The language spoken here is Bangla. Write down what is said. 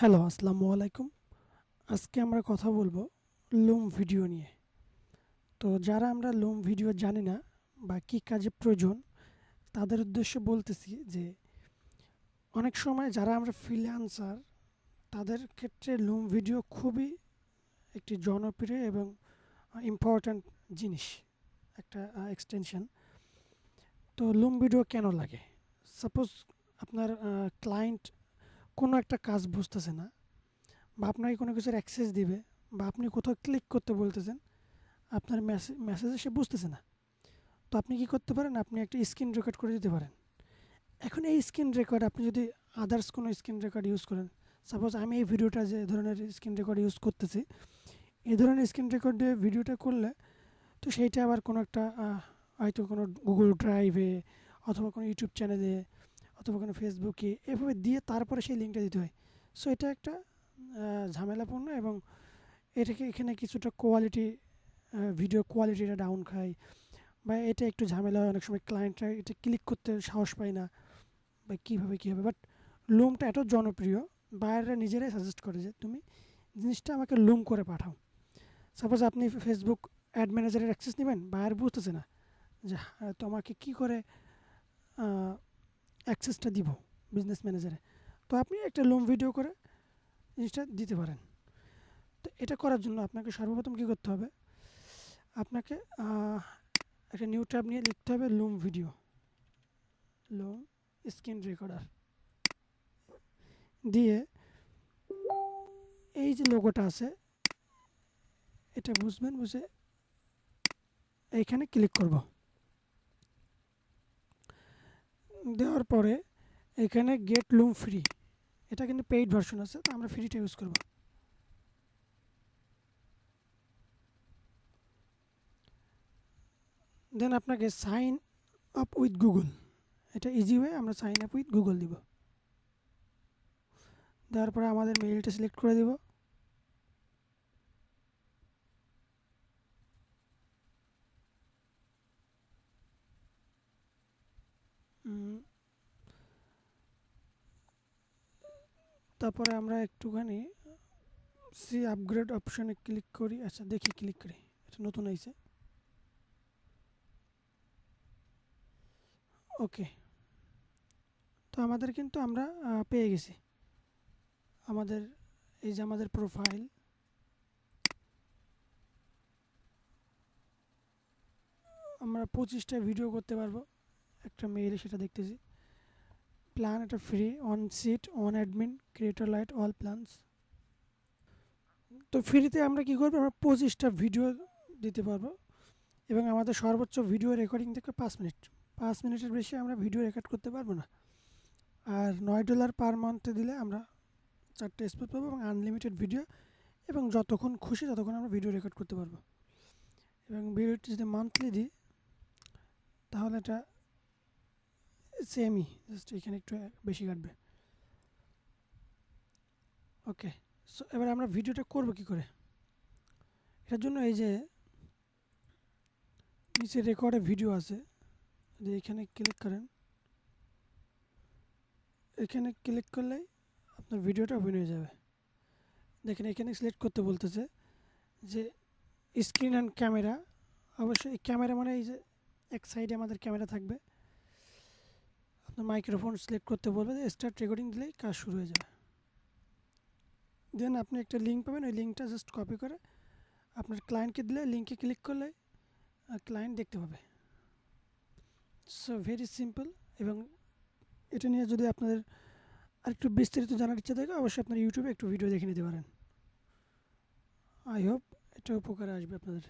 হ্যালো, আসসালামু আলাইকুম। আজকে আমরা কথা বলবো লুম ভিডিও নিয়ে। তো যারা আমরা লুম ভিডিও জানি না বা কী কাজে প্রয়োজন, তাদের উদ্দেশ্যে বলতেছি যে অনেক সময় যারা আমরা ফ্রিল্যান্সার, তাদের ক্ষেত্রে লুম ভিডিও খুবই একটি জনপ্রিয় এবং ইম্পর্ট্যান্ট জিনিস, একটা এক্সটেনশন। তো লুম ভিডিও কেন লাগে? সাপোজ আপনার ক্লায়েন্ট কোনো একটা কাজ বুঝতেছে না, বা আপনাকে কোনো কিছুর অ্যাক্সেস দিবে, বা আপনি কোথাও ক্লিক করতে বলতেছেন, আপনার মেসেজে সে বুঝতেছে না। তো আপনি কি করতে পারেন? আপনি একটা স্ক্রিন রেকর্ড করে দিতে পারেন। এখন এই স্ক্রিন রেকর্ড আপনি যদি আদার্স কোনো স্ক্রিন রেকর্ড ইউজ করেন, সাপোজ আমি এই ভিডিওটা যে ধরনের স্ক্রিন রেকর্ড ইউজ করতেছি, এই ধরনের স্ক্রিন রেকর্ড দিয়ে ভিডিওটা করলে, তো সেইটা আবার কোনো একটা হয়তো কোনো গুগল ড্রাইভে, অথবা কোনো ইউটিউব চ্যানেলে, অথবা কোনো ফেসবুকে, এভাবে দিয়ে তারপরে সেই লিঙ্কটা দিতে হয়। সো এটা একটা ঝামেলাপূর্ণ, এবং এটাকে এখানে কিছুটা কোয়ালিটি, ভিডিও কোয়ালিটিটা ডাউন খায়, বা এটা একটু ঝামেলা হয়। অনেক সময় ক্লায়েন্টরা এটা ক্লিক করতে সাহস পায় না, বা কীভাবে কী হবে। বাট লুমটা এত জনপ্রিয়, বায়াররা নিজেরাই সাজেস্ট করে যে তুমি জিনিসটা আমাকে লুম করে পাঠাও। সাপোজ আপনি ফেসবুক অ্যাড ম্যানেজারের অ্যাক্সেস নেবেন, বায়ার বুঝতেছে না যে তোমাকে কী করে অ্যাক্সেসটা দিব বিজনেস ম্যানেজারে। তো আপনি একটা লুম ভিডিও করে জিনিসটা দিতে পারেন। তো এটা করার জন্য আপনাকে সর্বপ্রথম কী করতে হবে? আপনাকে একটা নিউ ট্যাব নিয়ে লিখতে হবে লুম ভিডিও, লুম স্ক্রিন রেকর্ডার দিয়ে এই যে লোগোটা আছে এটা বুঝবেন, বুঝে এইখানে ক্লিক করব। দেওয়ার পরে এখানে গেট লুম ফ্রি, এটা কিন্তু পেইড ভার্সন আছে, তো আমরা ফ্রিটা ইউজ করব। দেন আপনাকে সাইন আপ উইথ গুগল, এটা ইজি ওয়ে, আমরা সাইন আপ উইথ গুগল দিব। দেওয়ার পরে আমাদের মেইলটা সিলেক্ট করে দিব। তারপরে আমরা একটুখানি সি আপগ্রেড অপশনে ক্লিক করি। আচ্ছা, দেখি, ক্লিক করি, এটা নতুন আইছে। ওকে, তো আমাদের কিন্তু আমরা পেয়ে গেছি আমাদের, এই যে আমাদের প্রোফাইল, আমরা 25টা ভিডিও করতে পারবো। একটা মেইলে সেটা দেখতেছি। প্ল্যান এটা free, on seat, on admin, creator light, all plans. তো ফ্রিতে আমরা কী করবো? আমরা 25টা ভিডিও দিতে পারবো, এবং আমাদের সর্বোচ্চ ভিডিও রেকর্ডিং থেকে 5 মিনিট। 5 মিনিটের বেশি আমরা ভিডিও রেকর্ড করতে পারবো না। আর $9 পার মান্থে দিলে আমরা 4টে স্পট পাবো, এবং আনলিমিটেড ভিডিও, এবং যতক্ষণ খুশি ততক্ষণ আমরা ভিডিও রেকর্ড করতে পারবো। এবং বিলটা যদি মান্থলি দিই, তাহলে এটা সেমই, জাস্ট এখানে একটু বেশি কাটবে। ওকে, সো এবার আমরা ভিডিওটা করবো কী করে? এটার জন্য এই যে নিচে রেকর্ডে ভিডিও আছে, যে এখানে ক্লিক করেন, এখানে ক্লিক করলেই আপনার ভিডিওটা ওপেন হয়ে যাবে। দেখেন এখানে সিলেক্ট করতে বলতেছে যে স্ক্রিন অ্যান্ড ক্যামেরা। অবশ্যই ক্যামেরা মানে এই যে এক সাইডে আমাদের ক্যামেরা থাকবে। আপনার মাইক্রোফোন সিলেক্ট করতে বলবে, যে স্টার্ট রেকর্ডিং দিলেই কাজ শুরু হয়ে যাবে। দেন আপনি একটা লিঙ্ক পাবেন, ওই লিঙ্কটা জাস্ট কপি করে আপনার ক্লায়েন্টকে দিলে, লিঙ্কে ক্লিক করলে ক্লায়েন্ট দেখতে পাবে। So very simple. এবং এটা নিয়ে যদি আপনাদের আরেকটু বিস্তারিত জানার ইচ্ছা থাকে, অবশ্যই আপনার ইউটিউবে একটু ভিডিও দেখে নিতে পারেন। আই হোপ এটা উপকারে আসবে আপনাদের।